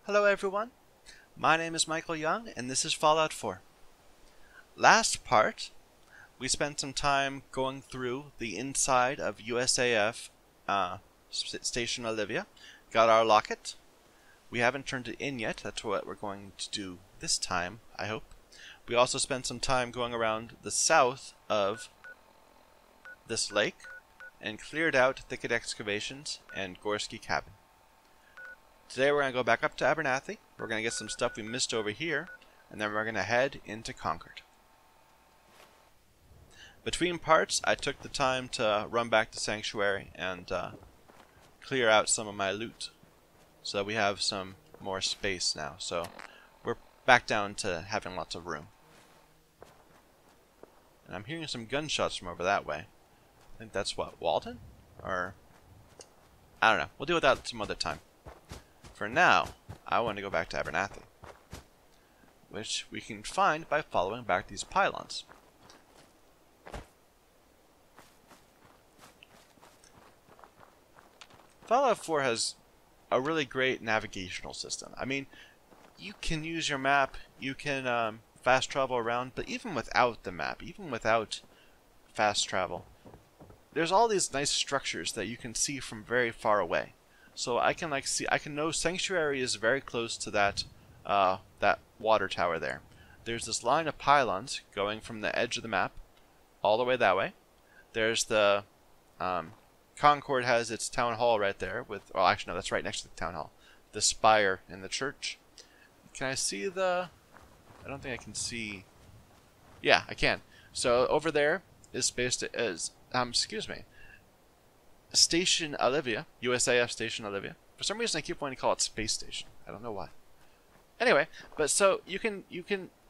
Hello everyone, my name is Michael Young and this is Fallout 4. Last part, we spent some time going through the inside of USAF Station Olivia, got our locket. We haven't turned it in yet, that's what we're going to do this time, I hope. We also spent some time going around the south of this lake and cleared out thicket excavations and Gorski cabin. Today we're going to go back up to Abernathy, we're going to get some stuff we missed over here, and then we're going to head into Concord. Between parts, I took the time to run back to Sanctuary and clear out some of my loot, so that we have some more space now. So we're back down to having lots of room. And I'm hearing some gunshots from over that way. I think that's what, Walden? Or, I don't know, we'll deal with that some other time. For now, I want to go back to Abernathy, which we can find by following back these pylons. Fallout 4 has a really great navigational system. I mean, you can use your map, you can fast travel around, but even without the map, even without fast travel, there's all these nice structures that you can see from very far away. So I can know Sanctuary is very close to that that water tower there. There's this line of pylons going from the edge of the map all the way that way. There's the Concord has its town hall right there with, well, actually no, that's right next to the town hall. The spire in the church. Can I see the? I don't think I can see. Yeah, I can. So over there is excuse me. Station Olivia, USAF Station Olivia. For some reason I keep wanting to call it Space Station. I don't know why. Anyway, but so you can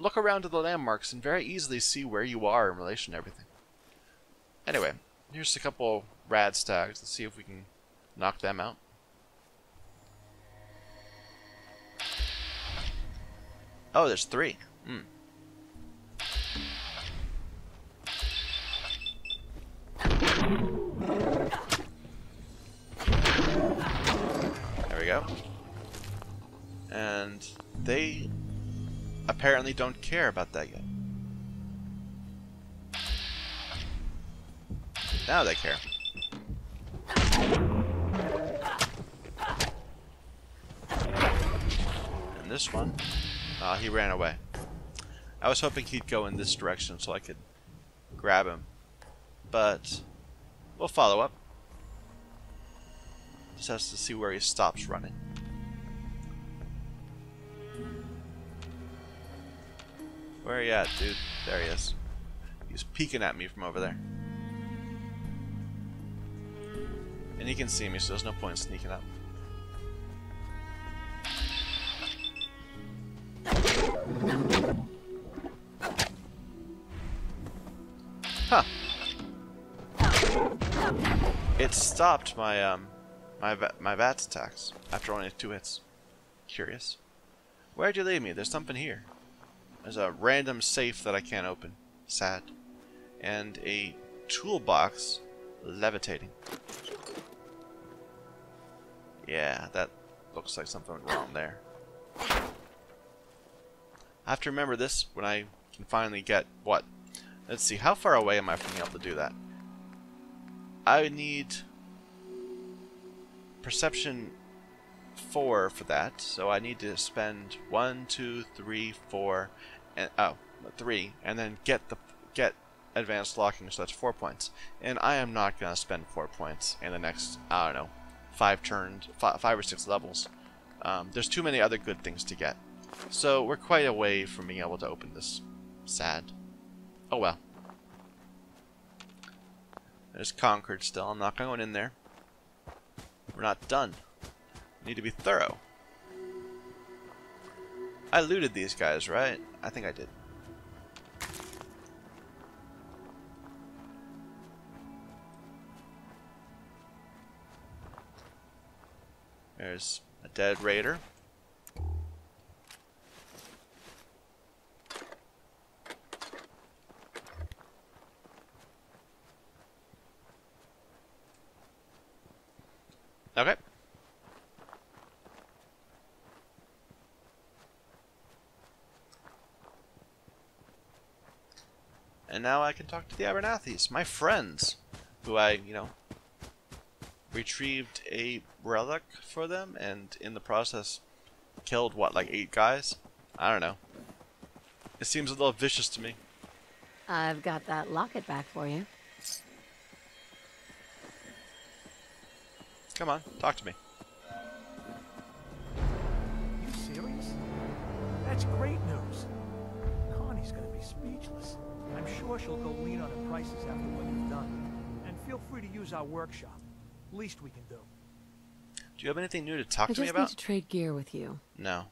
look around to the landmarks and very easily see where you are in relation to everything. Anyway, here's a couple Rad Stags. Let's see if we can knock them out. Oh, there's three. There we go. And they apparently don't care about that yet. Now they care. And this one, he ran away. I was hoping he'd go in this direction so I could grab him. But we'll follow up. Just has to see where he stops running. Where are you at, dude? There he is. He's peeking at me from over there. And he can see me, so there's no point in sneaking up. Huh. It stopped my my VATS attacks after only 2 hits. Curious. Where'd you leave me? There's something here. There's a random safe that I can't open. Sad. And a toolbox levitating. Yeah, that looks like something went wrong there. I have to remember this when I can finally get what? Let's see, how far away am I from being able to do that? I need perception 4 for that, so I need to spend 1, 2, 3, 4, and 3, and then get advanced locking, so that's 4 points. And I am not gonna spend 4 points in the next, I don't know, 5 or 6 levels. There's too many other good things to get, so we're quite away from being able to open this. Sad. Oh well. There's Concord still. I'm not going in there. We're not done. We need to be thorough. I looted these guys, right? I think I did. There's a dead raider. Okay. And now I can talk to the Abernathys, my friends, who I, retrieved a relic for them, and in the process killed, what, like 8 guys? I don't know. It seems a little vicious to me. I've got that locket back for you. Come on, talk to me. You serious? That's great news. Connie's gonna be speechless. I'm sure she'll go lean on her prices after what you've done. And feel free to use our workshop. Least we can do. Do you have anything new to talk to me I about? just need to trade gear with you. No.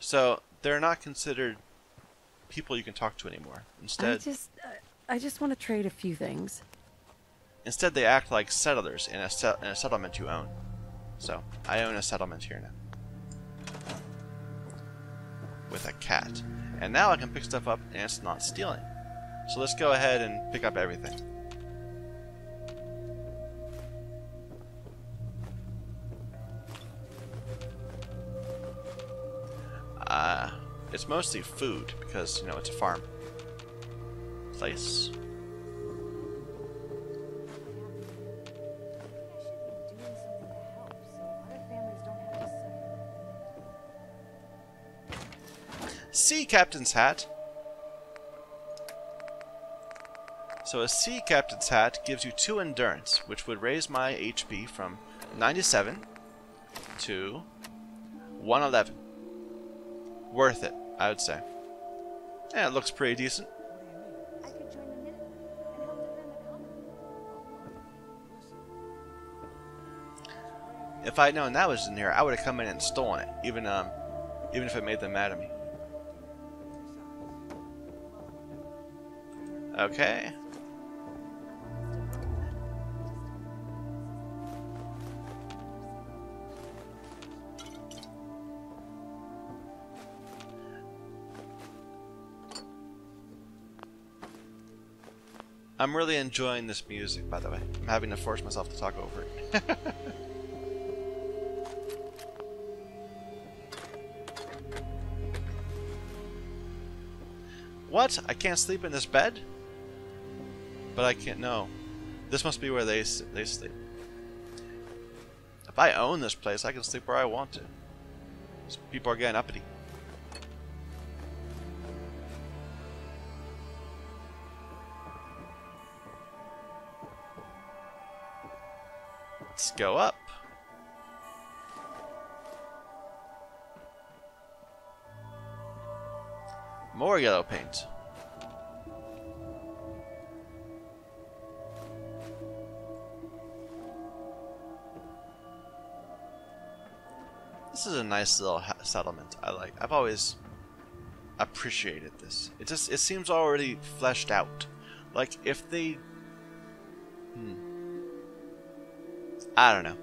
So, they're not considered people you can talk to anymore. Instead, I just want to trade a few things. Instead, they act like settlers in a settlement you own. So, I own a settlement here now. With a cat. And now I can pick stuff up and it's not stealing. So let's go ahead and pick up everything. It's mostly food because, it's a farm. Place. Sea captain's hat. So a sea captain's hat gives you 2 endurance, which would raise my HP from 97 to 111. Worth it, I would say. Yeah, it looks pretty decent. I could join the minute and help defend the colony. If I'd known that was in here, I would have come in and stolen it, even if it made them mad at me. Okay. I'm really enjoying this music, by the way. I'm having to force myself to talk over it. What? I can't sleep in this bed? But I can't. No. This must be where they sleep. If I own this place, I can sleep where I want to. These people are getting uppity. Let's go up. More yellow paint. This is a nice little settlement. I've always appreciated this. It seems already fleshed out. Like if they I don't know.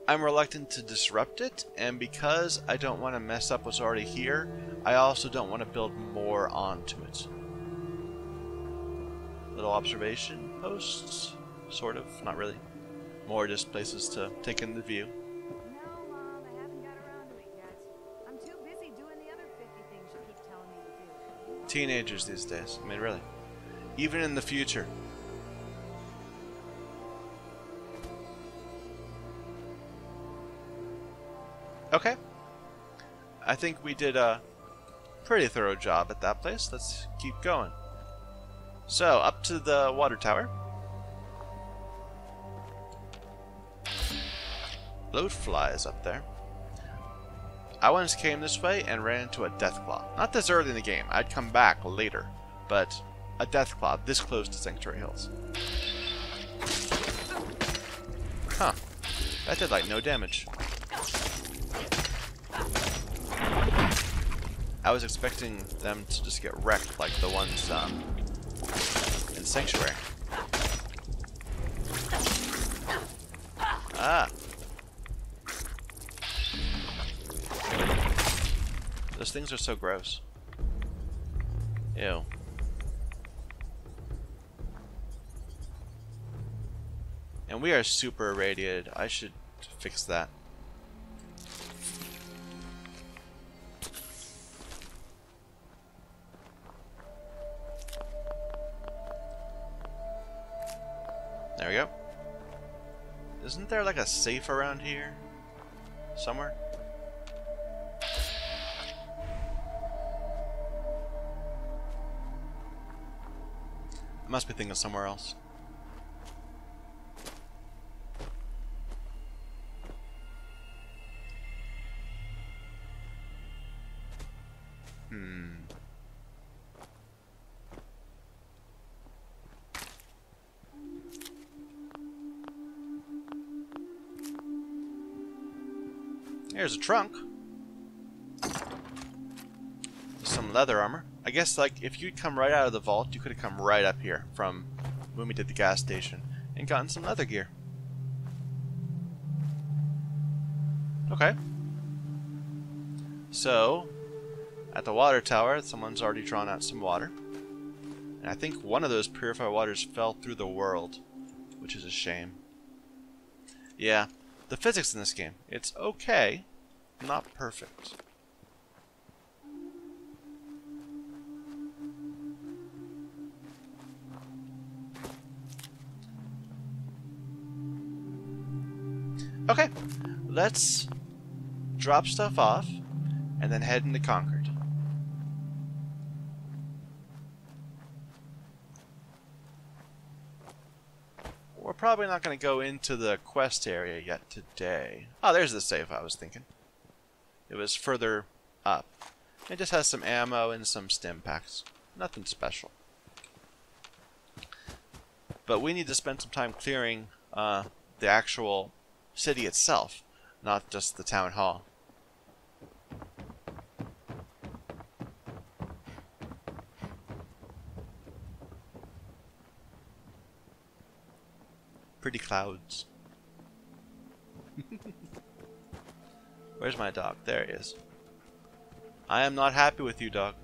I'm reluctant to disrupt it, and because I don't want to mess up what's already here, I also don't want to build more onto it. Little observation posts, sort of, not really. More just places to take in the view. No, Mom, I haven't got around to it yet. I'm too busy doing the other 50 things you keep telling me to do. Teenagers these days, I mean really. Even in the future. Okay. I think we did a pretty thorough job at that place. Let's keep going. So, up to the water tower. Load flies up there. I once came this way and ran into a deathclaw. Not this early in the game. I'd come back later. But a deathclaw this close to Sanctuary Hills. Huh. That did like no damage. I was expecting them to just get wrecked like the ones in Sanctuary. Ah. Those things are so gross. Ew. And we are super irradiated. I should fix that. There we go. Isn't there like a safe around here? Somewhere? I must be thinking somewhere else. Here's a trunk. Some leather armor. I guess, like, if you'd come right out of the vault, you could have come right up here from when we did the gas station and gotten some leather gear. Okay. So, at the water tower, someone's already drawn out some water. And I think one of those purified waters fell through the world, which is a shame. Yeah, the physics in this game, it's okay, not perfect. Okay, let's drop stuff off and then head into Concord. We're probably not going to go into the quest area yet today. Oh, there's the safe I was thinking. It was further up. It just has some ammo and some stim packs. Nothing special. But we need to spend some time clearing the actual city itself, not just the town hall. Pretty clouds. Where's my dog? There he is. I am not happy with you, dog.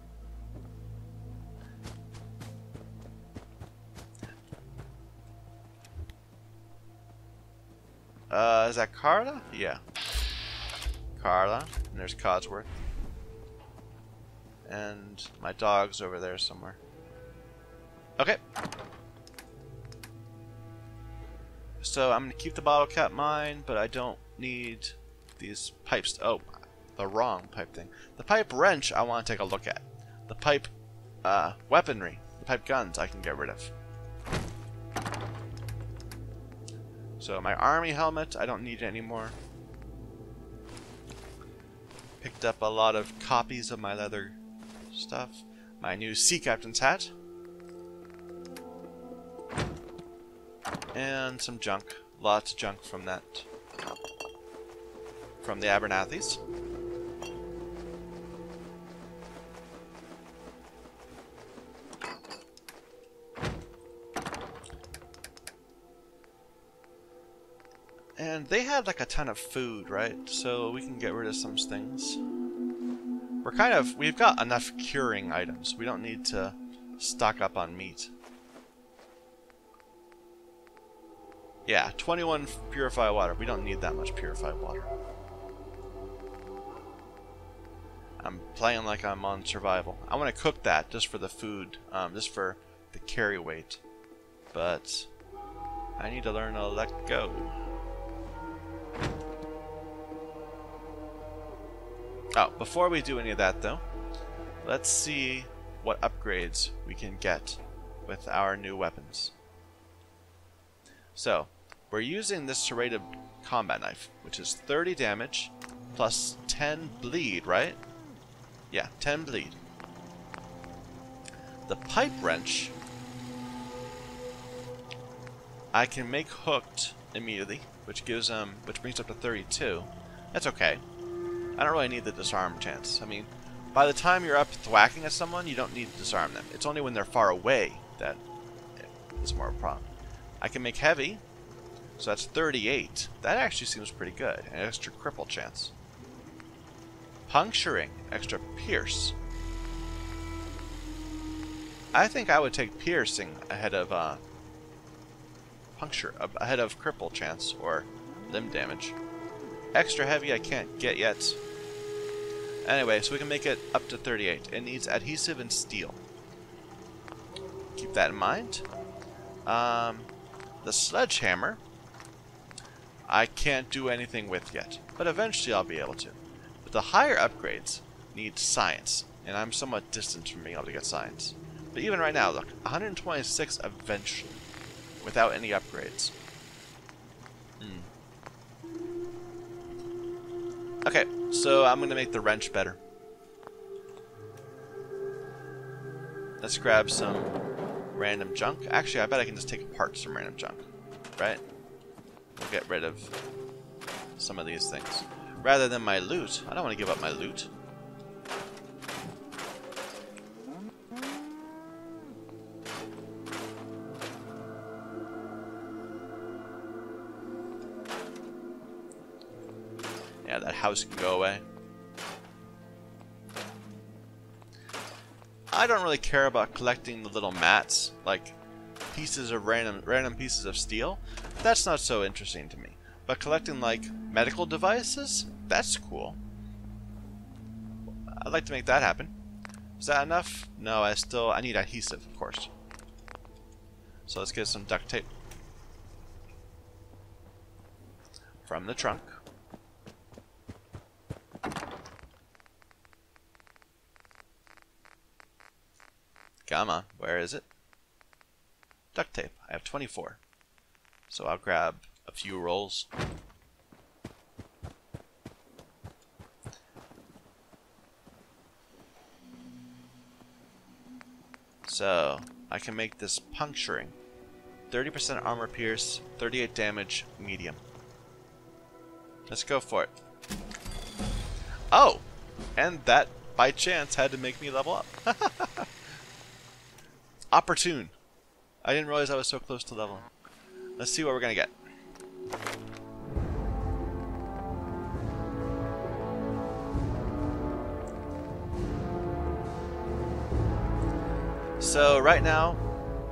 Is that Carla? Yeah. Carla. And there's Codsworth. And my dog's over there somewhere. Okay. So I'm going to keep the bottle cap mine, but I don't need these pipes. Oh, the wrong pipe thing. The pipe wrench I want to take a look at. The pipe weaponry, the pipe guns I can get rid of. So my army helmet, I don't need it anymore. Picked up a lot of copies of my leather stuff. My new sea captain's hat. And some junk. Lots of junk from that. From the Abernathys. And they had like a ton of food, right? So we can get rid of some things. We've got enough curing items. We don't need to stock up on meat. Yeah, 21 purified water. We don't need that much purified water. I'm playing like I'm on survival. I want to cook that just for the food, just for the carry weight. But I need to learn to let go. Oh, before we do any of that though, let's see what upgrades we can get with our new weapons. So, we're using this serrated combat knife, which is 30 damage plus 10 bleed, right? Yeah, 10 bleed. The pipe wrench I can make hooked immediately, which brings up to 32. That's okay. I don't really need the disarm chance. I mean, by the time you're up thwacking at someone, you don't need to disarm them. It's only when they're far away that it's more of a problem. I can make heavy, so that's 38. That actually seems pretty good. An extra cripple chance. Puncturing, extra pierce. I think I would take piercing ahead of ahead of cripple chance or limb damage. Extra heavy I can't get yet. Anyway, so we can make it up to 38. It needs adhesive and steel. Keep that in mind. The sledgehammer, I can't do anything with yet, but eventually I'll be able to. But the higher upgrades need science, and I'm somewhat distant from being able to get science. But even right now, look, 126 eventually, without any upgrades. Okay, so I'm going to make the wrench better. Let's grab some random junk. Actually, I bet I can just take apart some random junk, right? We'll get rid of some of these things. Rather than my loot, I don't want to give up my loot. Yeah, that house can go away. I don't really care about collecting the little mats, like pieces of random pieces of steel. That's not so interesting to me. But collecting like medical devices, that's cool. I'd like to make that happen. Is that enough? No, I need adhesive, of course. So let's get some duct tape from the trunk. Come on, where is it? Duct tape. I have 24. So I'll grab a few rolls. So I can make this puncturing. 30% armor pierce, 38 damage, medium. Let's go for it. Oh! And that, by chance, had to make me level up. Opportune. I didn't realize I was so close to leveling. Let's see what we're gonna get. So right now,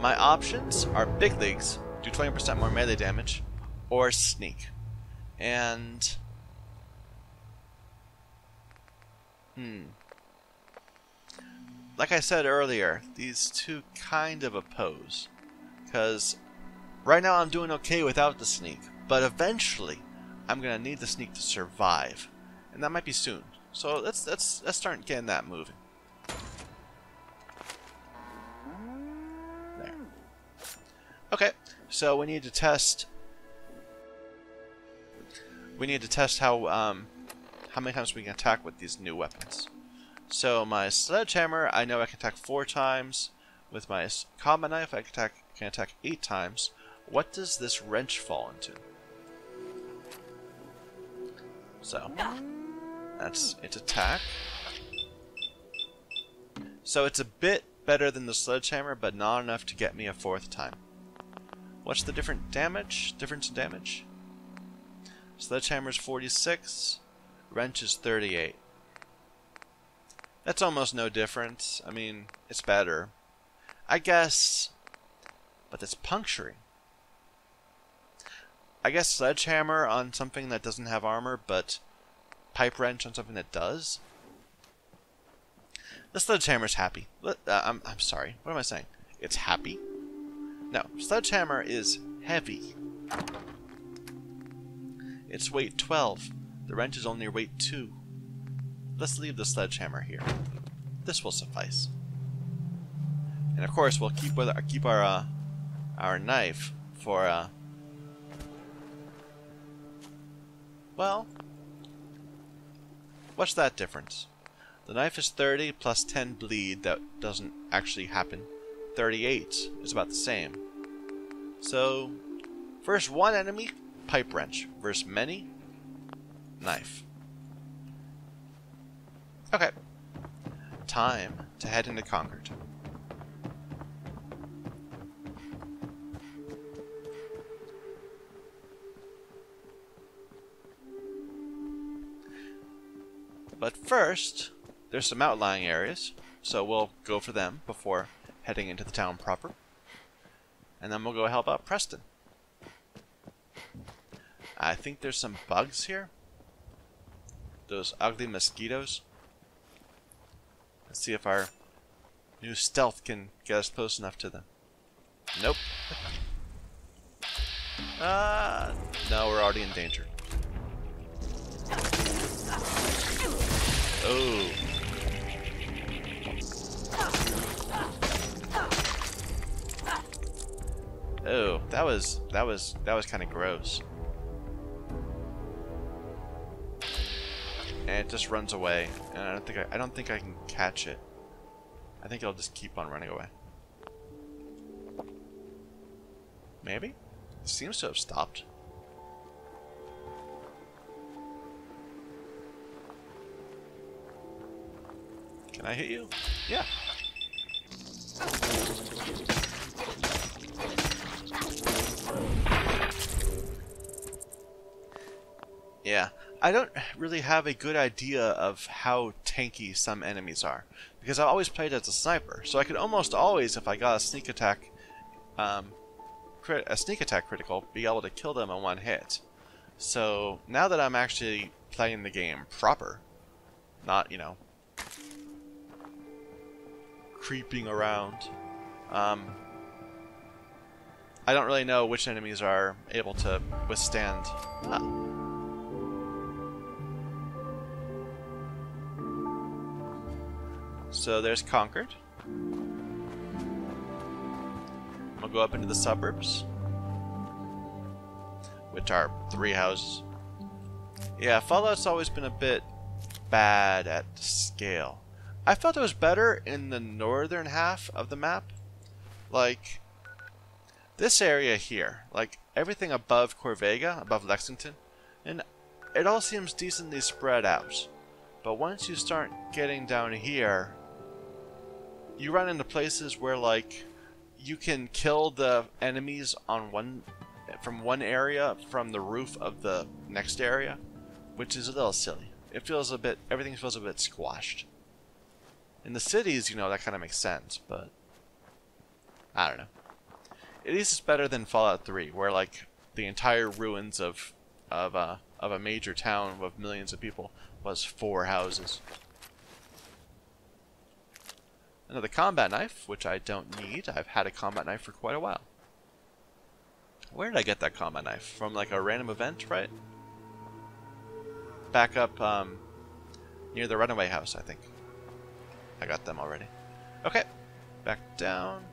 my options are big leagues, do 20% more melee damage, or sneak. And like I said earlier, these two kind of oppose. Because right now I'm doing okay without the sneak, but eventually I'm gonna need the sneak to survive, and that might be soon. So let's start getting that moving. There. Okay, so we need to test. We need to test how many times we can attack with these new weapons. So my sledgehammer, I know I can attack 4 times. With my combat knife, I can attack 8 times. What does this wrench fall into? So that's its attack. So it's a bit better than the sledgehammer, but not enough to get me a 4th time. What's the difference in damage? Sledgehammer's 46, wrench is 38. That's almost no difference. I mean, it's better, I guess, but it's puncturing. I guess sledgehammer on something that doesn't have armor, but pipe wrench on something that does. The sledgehammer's happy. I'm sorry. What am I saying? It's happy? No, sledgehammer is heavy. It's weight 12. The wrench is only weight 2. Let's leave the sledgehammer here. This will suffice. And of course, we'll keep our knife for well, what's that difference? The knife is 30 plus 10 bleed. That doesn't actually happen. 38 is about the same. So, versus one enemy, pipe wrench. Versus many, knife. Okay. Time to head into Concord. But first, there's some outlying areas, so we'll go for them before heading into the town proper. And then we'll go help out Preston. I think there's some bugs here. Those ugly mosquitoes. Let's see if our new stealth can get us close enough to them. Nope. No, we're already in danger. Oh. Oh, that was kind of gross. And it just runs away, and I don't think I can catch it. I think it'll just keep on running away. Maybe? It seems to have stopped. Can I hit you? Yeah. Yeah. I don't really have a good idea of how tanky some enemies are, because I've always played as a sniper, so I could almost always, if I got a sneak attack critical, be able to kill them in one hit. So now that I'm actually playing the game proper, not, you know, creeping around, I don't really know which enemies are able to withstand. So there's Concord. I'll go up into the suburbs, which are 3 houses. Yeah, Fallout's always been a bit bad at scale. I felt it was better in the northern half of the map. Like, this area here, like everything above Corvega, above Lexington, and it all seems decently spread out. But once you start getting down here, you run into places where, like, you can kill the enemies on from one area from the roof of the next area, which is a little silly. It feels a bit, everything feels a bit squashed. In the cities, you know, that kind of makes sense, but I don't know. At least it's better than Fallout 3, where, like, the entire ruins of a major town with millions of people was 4 houses. Another combat knife, which I don't need. I've had a combat knife for quite a while. Where did I get that combat knife? From, like, a random event, right? Back up near the runaway house, I think. I got them already. Okay, back down.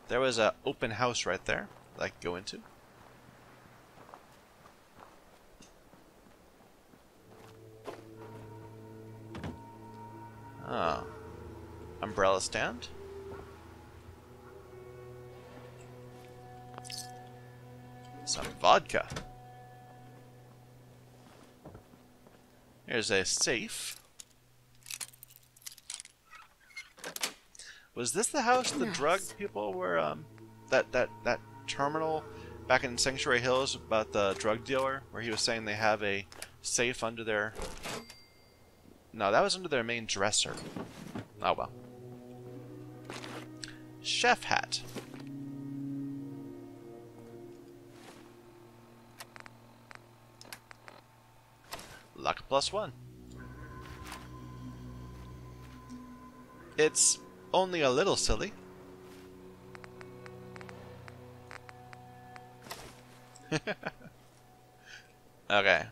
There was an open house right there that I could go into. Ah, umbrella stand. Some vodka. Here's a safe. Was this the house the drug people were, that terminal back in Sanctuary Hills about the drug dealer, where he was saying they have a safe under their... No, that was under their main dresser. Oh well. Chef hat. Luck +1. It's only a little silly. Okay.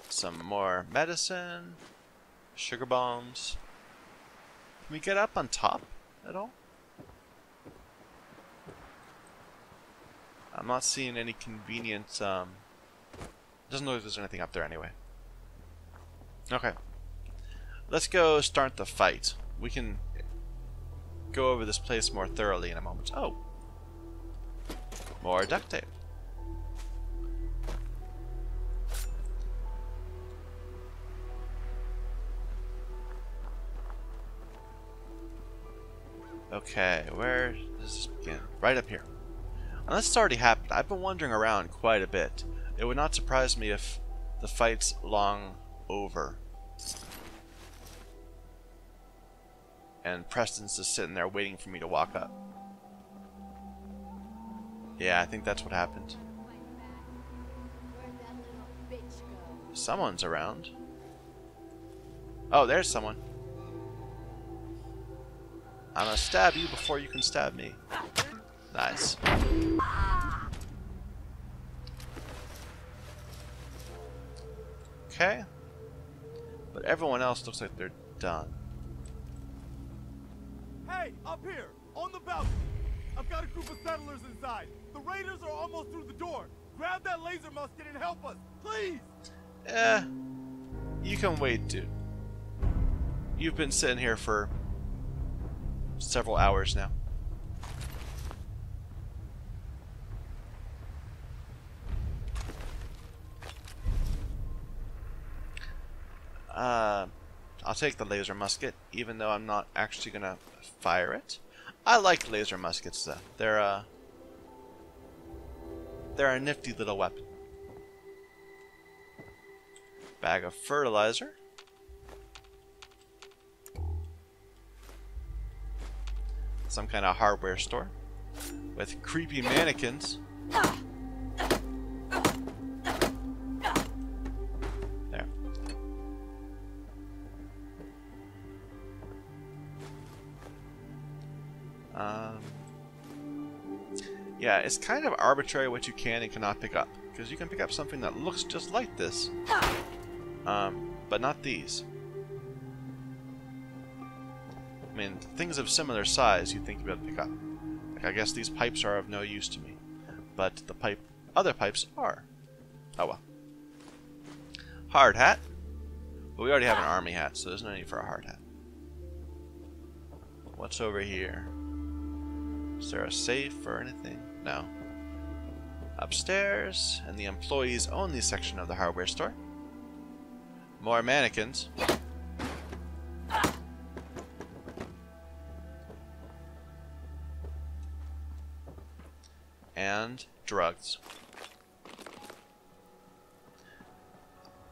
Some more medicine. Sugar bombs. Can we get up on top at all? I'm not seeing any convenient, doesn't look like there's anything up there anyway. Okay. Let's go start the fight. We can go over this place more thoroughly in a moment. Oh. More duct tape. Okay, where does this begin? Right up here. Unless it's already happened. I've been wandering around quite a bit. It would not surprise me if the fight's long over. And Preston's just sitting there waiting for me to walk up. Yeah, I think that's what happened. Someone's around. Oh, there's someone. I'm gonna stab you before you can stab me. Nice. Okay. But everyone else looks like they're done. Hey, up here, on the balcony. I've got a group of settlers inside. The raiders are almost through the door. Grab that laser musket and help us, please. You can wait, dude. You've been sitting here for several hours now. I'll take the laser musket, even though I'm not actually gonna fire it. I like laser muskets though. They're a nifty little weapon. Bag of fertilizer. Some kind of hardware store with creepy mannequins. There. Yeah, it's kind of arbitrary what you can and cannot pick up, because you can pick up something that looks just like this, but not these. I mean, things of similar size you'd think you'd be able to pick up. Like, I guess these pipes are of no use to me, but the other pipes are. Oh well. Hard hat. Well, we already have an army hat, so there's no need for a hard hat. What's over here? Is there a safe or anything? No. Upstairs, in the employees only section of the hardware store. More mannequins. And drugs.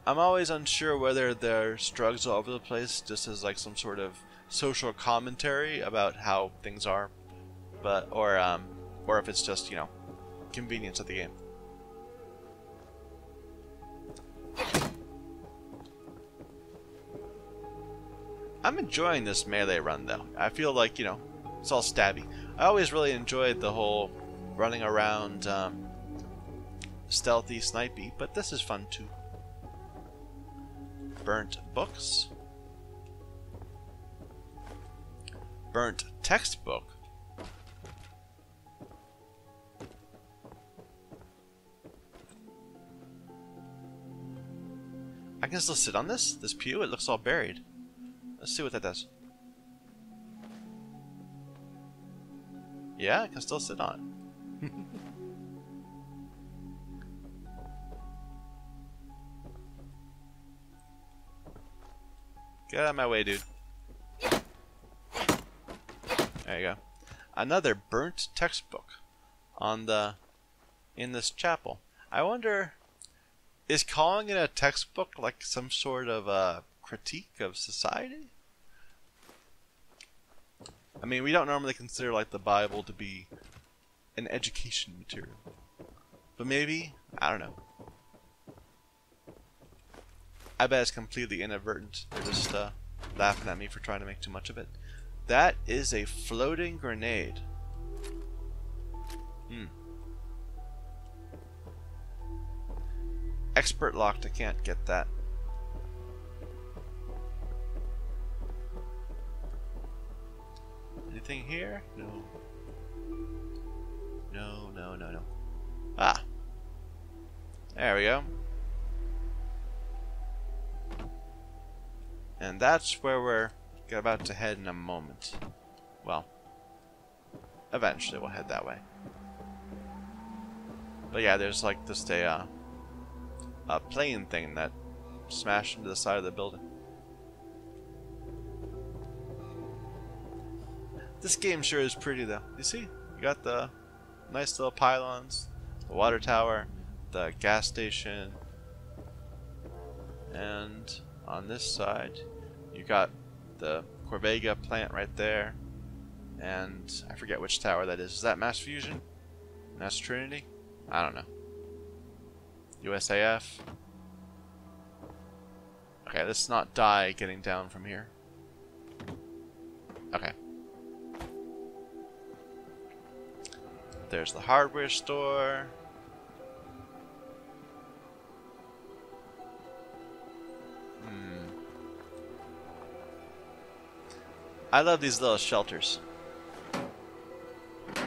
I'm always unsure whether there's drugs all over the place just as like some sort of social commentary about how things are, but or if it's just, you know, convenience of the game. I'm enjoying this melee run though. I feel like, you know, it's all stabby. I always really enjoyed the whole running around stealthy snipey, but this is fun too. Burnt books. Burnt textbook. I can still sit on this pew. It looks all buried. Let's see what that does. Yeah, I can still sit on it. Get out of my way, dude. There you go. Another burnt textbook in this chapel. I wonder, is calling it a textbook like some sort of critique of society? I mean, we don't normally consider like the Bible to be an education material, but maybe, I don't know. I bet it's completely inadvertent. They're just laughing at me for trying to make too much of it. That is a floating grenade. Expert locked, I can't get that. Anything here? No. No, no, no, no. Ah. There we go. And that's where we're about to head in a moment. Well, eventually we'll head that way. But yeah, there's like just a plane thing that smashed into the side of the building. This game sure is pretty though. You see? You got the nice little pylons, the water tower, the gas station, and on this side you got the Corvega plant right there, and I forget which tower that is. Is that Mass Fusion? Mass Trinity? I don't know. USAF. Okay, let's not die getting down from here. Okay. There's the hardware store. I love these little shelters.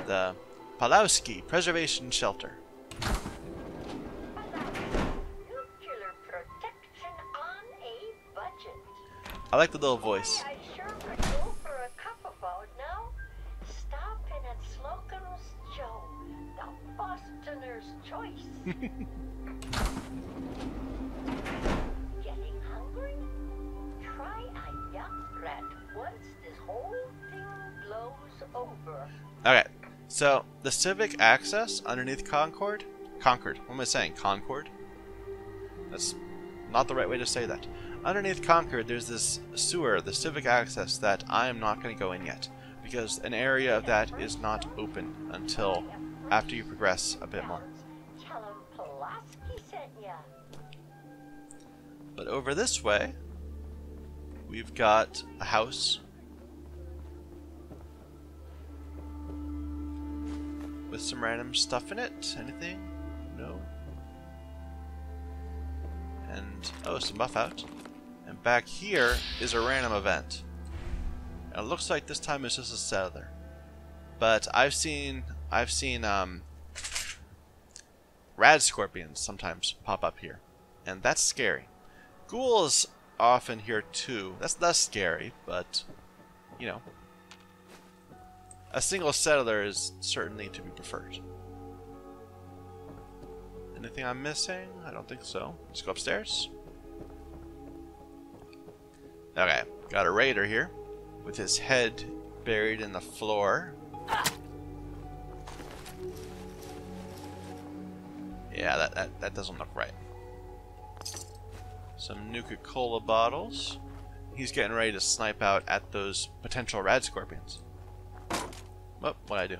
The Pulowski Preservation Shelter. Nuclear protection on a budget. I like the little voice. I sure could go for a cup about now. Stop in at Slocum's Joe, the Bostoner's choice. Getting hungry? Try a young rat once this whole thing blows over. Okay, so the civic access underneath Concord. What am I saying? Concord? That's not the right way to say that. Underneath Concord, there's this sewer, the civic access, that I am not going to go in yet, because an area of that is not open until after you progress a bit more. Tell him Pulaski sent ya. But over this way, we've got a house with some random stuff in it. Anything? No. And, oh, some buff out. And back here is a random event. And it looks like this time it's just a settler. But I've seen rad scorpions sometimes pop up here. And that's scary. Ghouls often here too. That's less scary, but you know, a single settler is certainly to be preferred. Anything I'm missing? I don't think so. Let's go upstairs. Okay, got a raider here with his head buried in the floor. Yeah, that doesn't look right. Some Nuka-Cola bottles. He's getting ready to snipe out at those potential rad scorpions. Oh, what'd I do?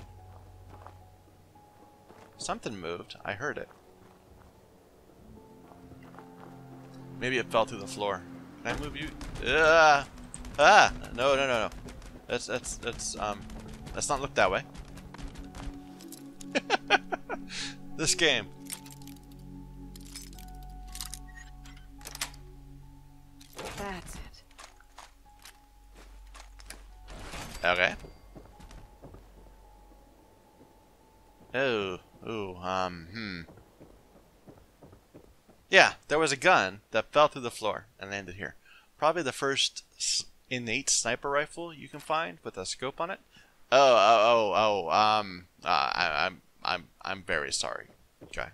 Something moved. I heard it. Maybe it fell through the floor. Can I move you? No. Let's not look that way. This game. That's it. Okay. Yeah, there was a gun that fell through the floor and landed here. Probably the first innate sniper rifle you can find with a scope on it. I'm very sorry. Okay.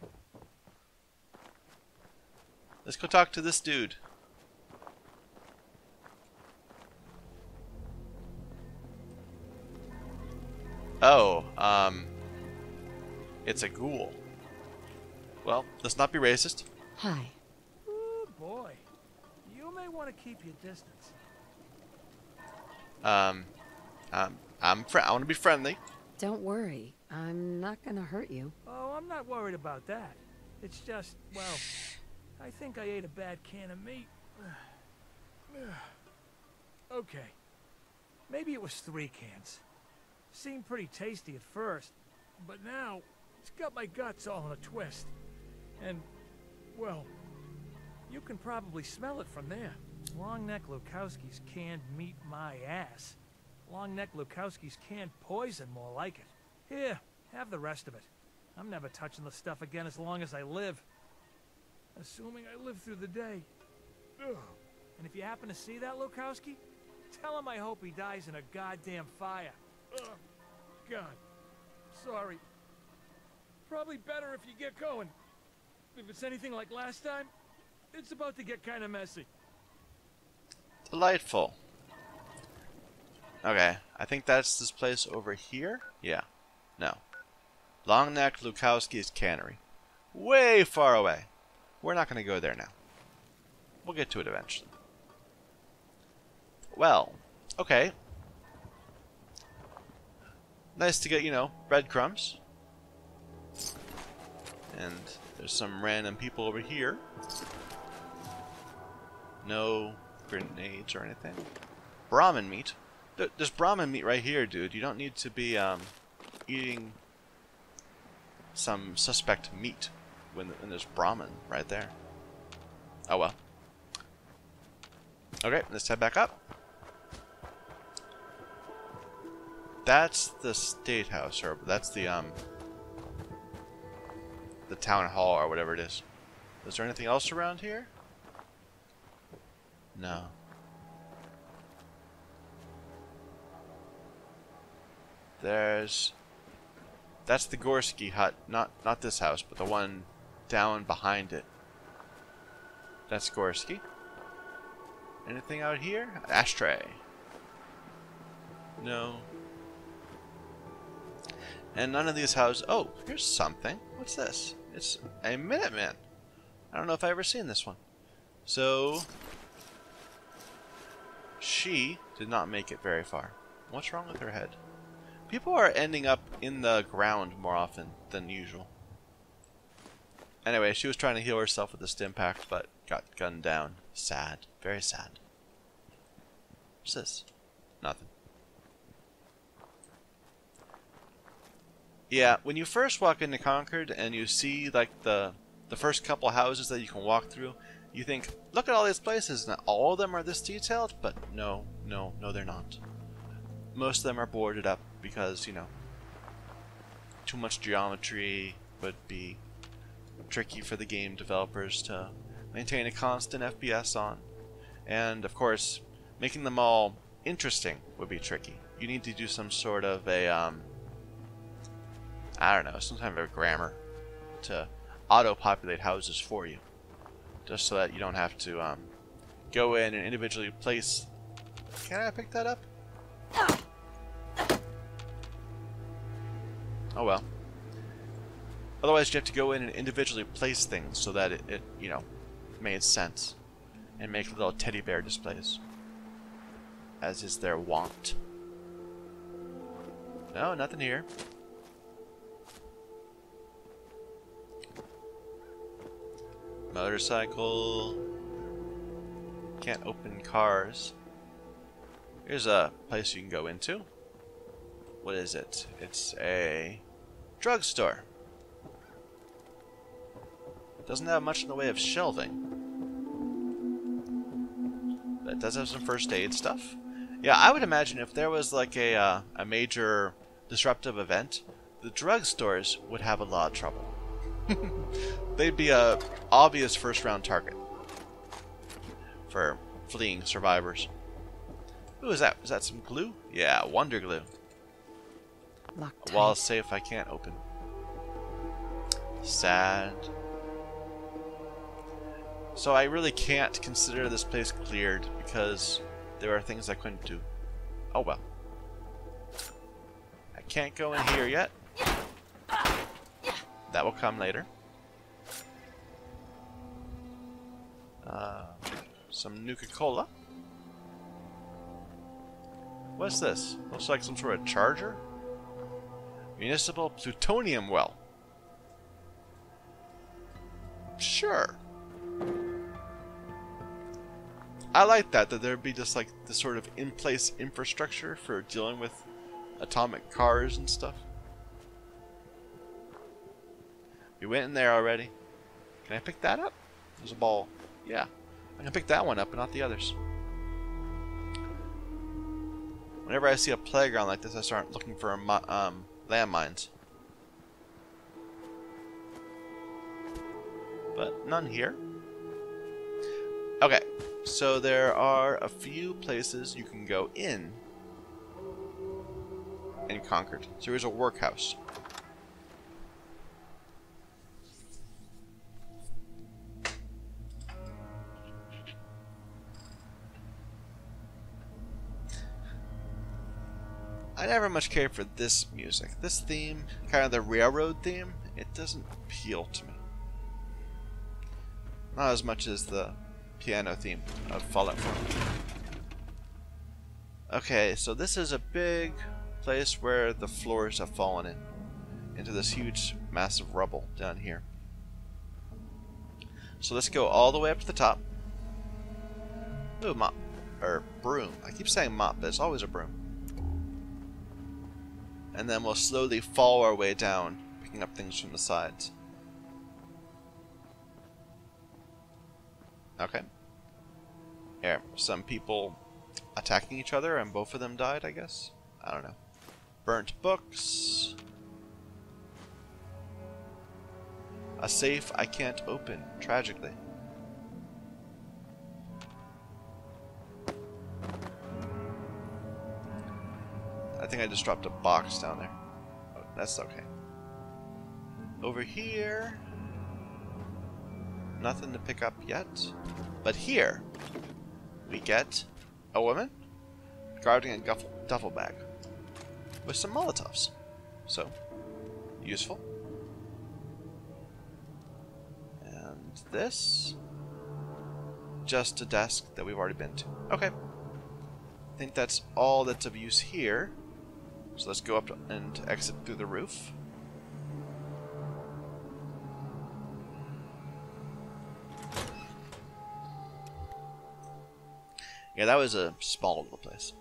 Let's go talk to this dude. Oh, it's a ghoul. Well, let's not be racist. Hi. Ooh, boy. You may want to keep your distance. I want to be friendly. Don't worry. I'm not gonna hurt you. Oh, I'm not worried about that. It's just, well, I think I ate a bad can of meat. Okay. Maybe it was 3 cans. Seemed pretty tasty at first, but now it's got my guts all in a twist. And, well, you can probably smell it from there. Long-neck Lukowski's canned meat my ass. Long-neck Lukowski's canned poison, more like it. Here, have the rest of it. I'm never touching the stuff again as long as I live. Assuming I live through the day. Ugh. And if you happen to see that Lukowski, tell him I hope he dies in a goddamn fire. Ugh. God. Sorry. Probably better if you get going. If it's anything like last time, it's about to get kind of messy. Delightful. Okay, I think that's this place over here. Yeah. No. Longneck Lukowski's Cannery. Way far away. We're not going to go there now. We'll get to it eventually. Well, okay. Nice to get, you know, breadcrumbs. And there's some random people over here. No grenades or anything. Brahmin meat. There's Brahmin meat right here, dude. You don't need to be eating some suspect meat when there's Brahmin right there. Oh well. Okay, let's head back up. That's the State House, or that's the town hall, or whatever it is. Is there anything else around here? No. That's the Gorski hut, not this house, but the one down behind it. That's Gorski. Anything out here? Ashtray. No. And none of these houses. Oh, here's something. What's this? It's a Minuteman. I don't know if I've ever seen this one. So she did not make it very far. What's wrong with her head? People are ending up in the ground more often than usual. Anyway, she was trying to heal herself with the stim pack, but got gunned down. Sad. Very sad. What's this? Nothing. Yeah, when you first walk into Concord and you see like the first couple houses that you can walk through, you think, look at all these places, and all of them are this detailed, but no, they're not. Most of them are boarded up because, you know, too much geometry would be tricky for the game developers to maintain a constant FPS on. And, of course, making them all interesting would be tricky. You need to do some sort of a, I don't know, some kind of a grammar to auto-populate houses for you. Just so that you don't have to go in and individually place... Can I pick that up? Oh well. Otherwise you have to go in and individually place things so that it you know, made sense. And make little teddy bear displays. As is their wont. No, nothing here. Motorcycle. Can't open cars. Here's a place you can go into. What is it? It's a drugstore. Doesn't have much in the way of shelving. But it does have some first aid stuff. Yeah, I would imagine if there was like a major disruptive event, the drugstores would have a lot of trouble. They'd be a obvious first round target for fleeing survivors. Ooh, is that some glue? Yeah, wonder glue. Locked A wall tight. safe I can't open. Sad. So I really can't consider this place cleared because there are things I couldn't do. Oh well. I can't go in here yet. That will come later. Some Nuka-Cola. What's this? Looks like some sort of charger? Municipal plutonium well. Sure. I like that there'd be just like this sort of in-place infrastructure for dealing with atomic cars and stuff. We went in there already. Can I pick that up? There's a ball. Yeah. I can pick that one up, but not the others. Whenever I see a playground like this, I start looking for landmines. But none here. Okay, so there are a few places you can go in Concord. So here's a workhouse. I never much cared for this music. This theme, kind of the railroad theme, it doesn't appeal to me. Not as much as the piano theme of Fallout 4. Okay, so this is a big place where the floors have fallen into this huge, massive rubble down here. So let's go all the way up to the top. Ooh, mop. Or broom. I keep saying mop, but it's always a broom. And then we'll slowly fall our way down, picking up things from the sides. Okay. Here, some people attacking each other and both of them died, I guess? I don't know. Burnt books. A safe I can't open, tragically. I think I just dropped a box down there. Oh, that's okay. Over here... nothing to pick up yet. But here, we get a woman guarding a duffel bag with some Molotovs. So, useful. And this, just a desk that we've already been to. Okay. I think that's all that's of use here. So let's go up and exit through the roof. Yeah, that was a small little place.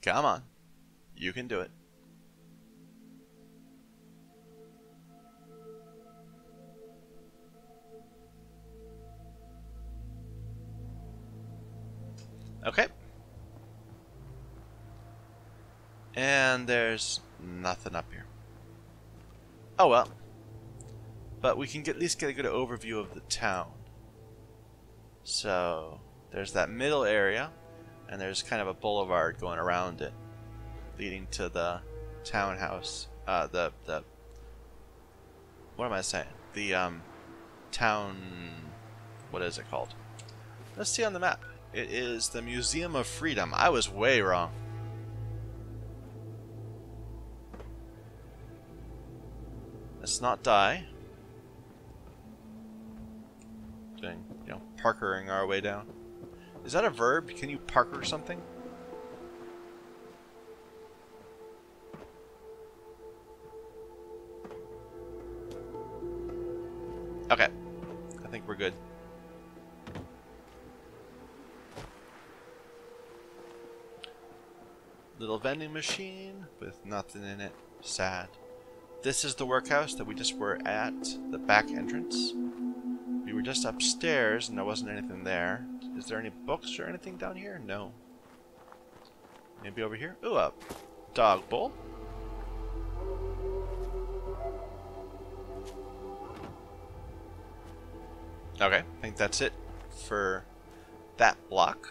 Come on. You can do it. Okay. And there's nothing up here. Oh well. But we can at least get a good overview of the town. So, there's that middle area. And there's kind of a boulevard going around it, leading to the townhouse. What am I saying? The town. What is it called? Let's see on the map. It is the Museum of Freedom. I was way wrong. Let's not die. Doing, parkering our way down. Is that a verb? Can you parker something? Okay. I think we're good. Little vending machine with nothing in it. Sad. This is the workhouse that we just were at. The back entrance. We were just upstairs and there wasn't anything there. Is there any books or anything down here? No. Maybe over here? Ooh, a dog bowl. Okay, I think that's it for that block.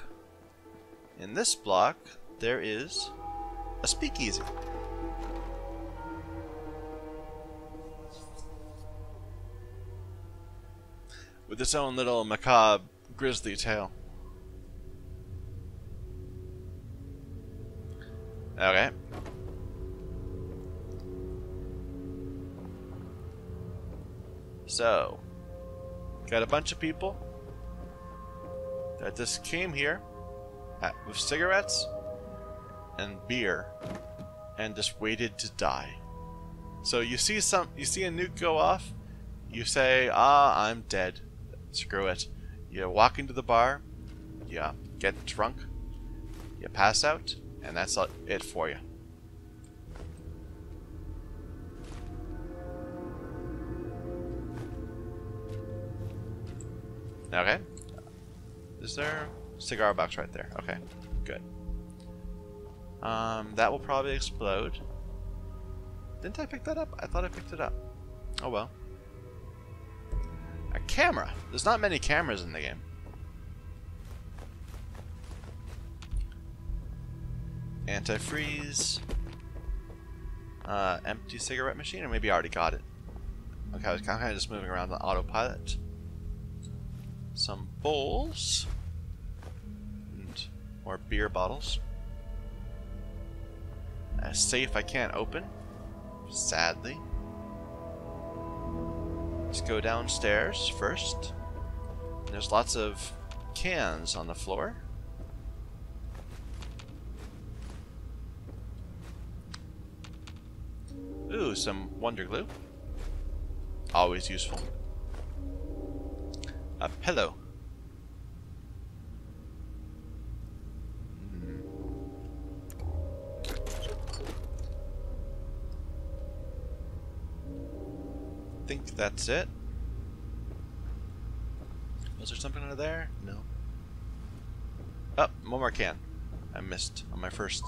In this block, there is a speakeasy. With its own little macabre grisly tale. Okay. So, got a bunch of people that just came here with cigarettes and beer and just waited to die. So you see a nuke go off, you say, "Ah, I'm dead. Screw it." You walk into the bar, you get drunk, you pass out, and that's it for you. Okay. Is there a cigar box right there? Okay, good. That will probably explode. Didn't I pick that up? I thought I picked it up. Oh well. A camera. There's not many cameras in the game. Antifreeze. Empty cigarette machine, or maybe I already got it. Okay, I was kind of just moving around the autopilot. Some bowls. And more beer bottles. A safe I can't open. Sadly. Let's go downstairs first. There's lots of cans on the floor. Ooh, some Wonder Glue. Always useful. A pillow. Think that's it. Was there something under there? No. Oh, one more can. I missed on my first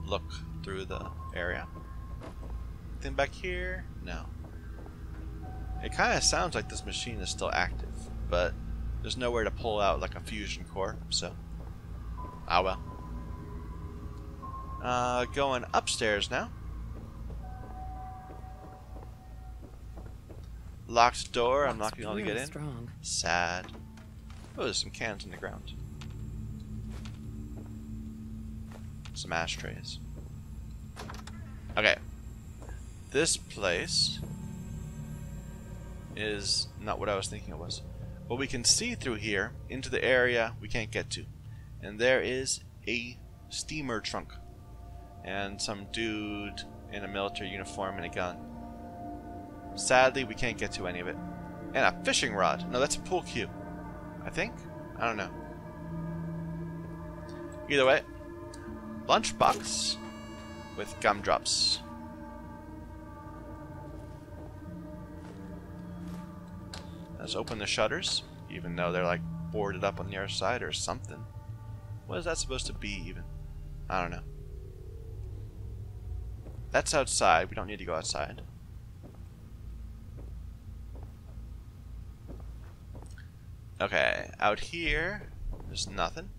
look through the area. Anything back here? No. It kind of sounds like this machine is still active, but there's nowhere to pull out like a fusion core, so. Ah well. Going upstairs now. Locked door, I'm not going to get in. Strong. Sad. Oh, there's some cans on the ground. Some ashtrays. Okay. This place is not what I was thinking it was. But we can see through here into the area we can't get to. And there is a steamer trunk. And some dude in a military uniform and a gun. Sadly, we can't get to any of it. And a fishing rod. No, that's a pool cue. I think? I don't know. Either way. Lunchbox with gumdrops. Let's open the shutters, even though they're like boarded up on the other side or something. What is that supposed to be even? I don't know. That's outside. We don't need to go outside. Okay, out here, there's nothing.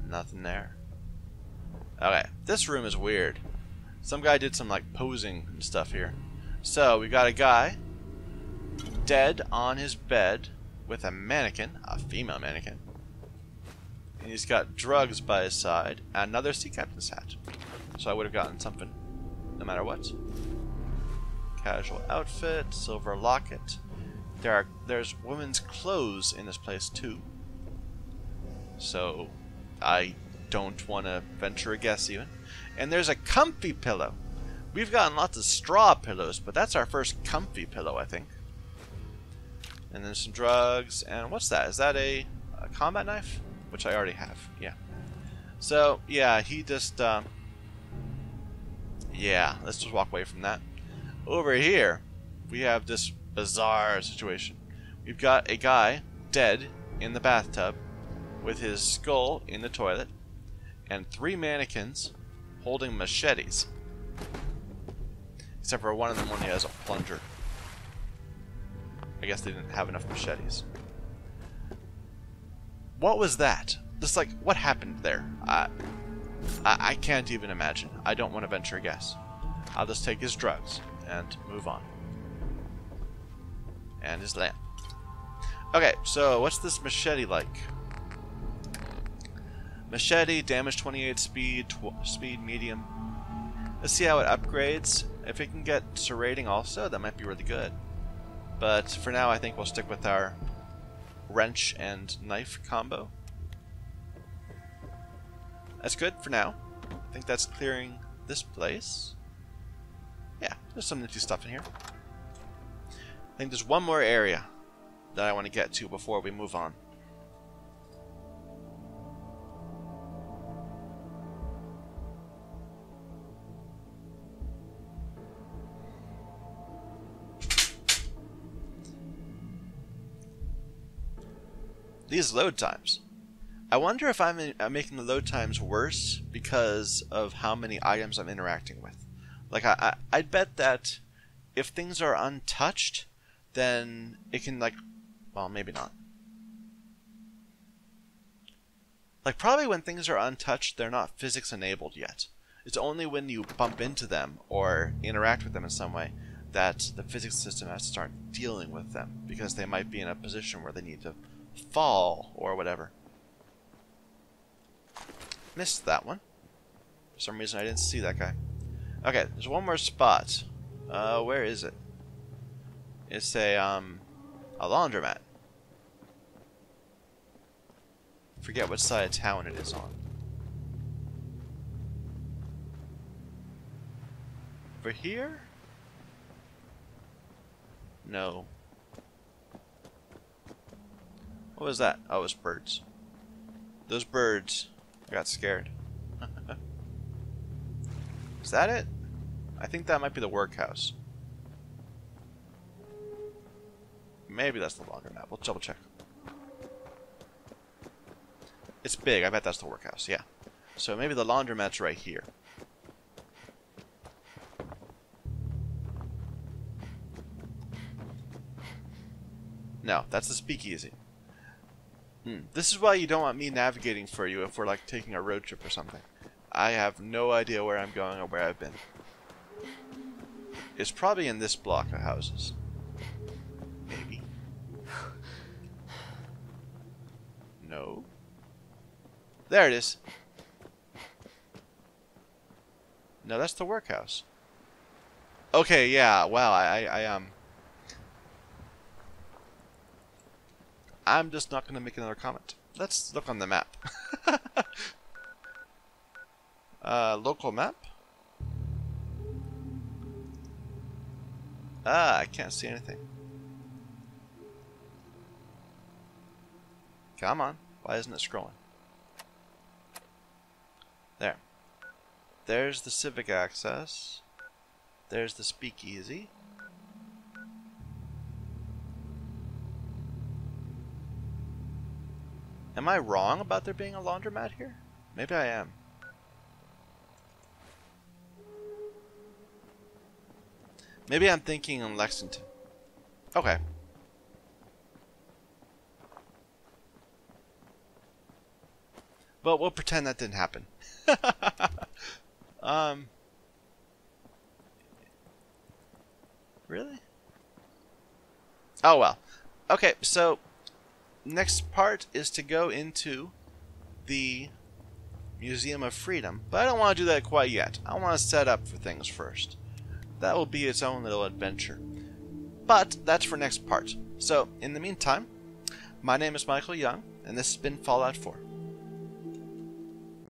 Nothing there. Okay, this room is weird. Some guy did some like posing and stuff here. So, we got a guy dead on his bed with a mannequin, a female mannequin. And he's got drugs by his side, and another sea captain's hat. So I would have gotten something no matter what. Casual outfit, silver locket. There's women's clothes in this place too. So I don't want to venture a guess even. And there's a comfy pillow. We've gotten lots of straw pillows, but that's our first comfy pillow, I think. And then some drugs, and what's that? Is that a combat knife? Which I already have, yeah. So, yeah, he just, yeah, let's just walk away from that. Over here, we have this bizarre situation. We've got a guy dead in the bathtub with his skull in the toilet, and 3 mannequins holding machetes. Except for one of them only has a plunger. I guess they didn't have enough machetes. What was that? Just like, what happened there? I can't even imagine. I don't want to venture a guess. I'll just take his drugs and move on. And his lamp. Okay, so what's this machete like? Machete, damage 28, speed medium. Let's see how it upgrades. If it can get to rating also, that might be really good. But for now, I think we'll stick with our wrench and knife combo. That's good for now. I think that's clearing this place. Yeah, there's some nifty stuff in here. I think there's one more area that I want to get to before we move on. These load times. I wonder if I'm making the load times worse because of how many items I'm interacting with. Like, I'd bet that if things are untouched, then it can, like, well, maybe not. Like, probably when things are untouched, they're not physics enabled yet. It's only when you bump into them or interact with them in some way that the physics system has to start dealing with them, because they might be in a position where they need to fall or whatever. Missed that one. For some reason I didn't see that guy. Okay, there's one more spot. Where is it? It's a laundromat. Forget what side of town it is on. Over here? No. What was that? Oh, it was birds. Those birds got scared. Is that it? I think that might be the workhouse. Maybe that's the laundromat. We'll double check. It's big. I bet that's the workhouse. Yeah. So maybe the laundromat's right here. No, that's the speakeasy. This is why you don't want me navigating for you if we're like taking a road trip or something. I have no idea where I'm going or where I've been. It's probably in this block of houses. Maybe. No. There it is. No, that's the workhouse. Okay, yeah, wow, I'm just not going to make another comment. Let's look on the map. Local map? I can't see anything. Come on. Why isn't it scrolling? There. There's the civic access. There's the speakeasy. Am I wrong about there being a laundromat here? Maybe I am. Maybe I'm thinking in Lexington. Okay. But we'll pretend that didn't happen. Really? Oh well. Okay, so next part is to go into the Museum of Freedom, but I don't want to do that quite yet. I want to set up for things first. That will be its own little adventure. But that's for next part. So, in the meantime, my name is Michael Young, and this has been Fallout 4.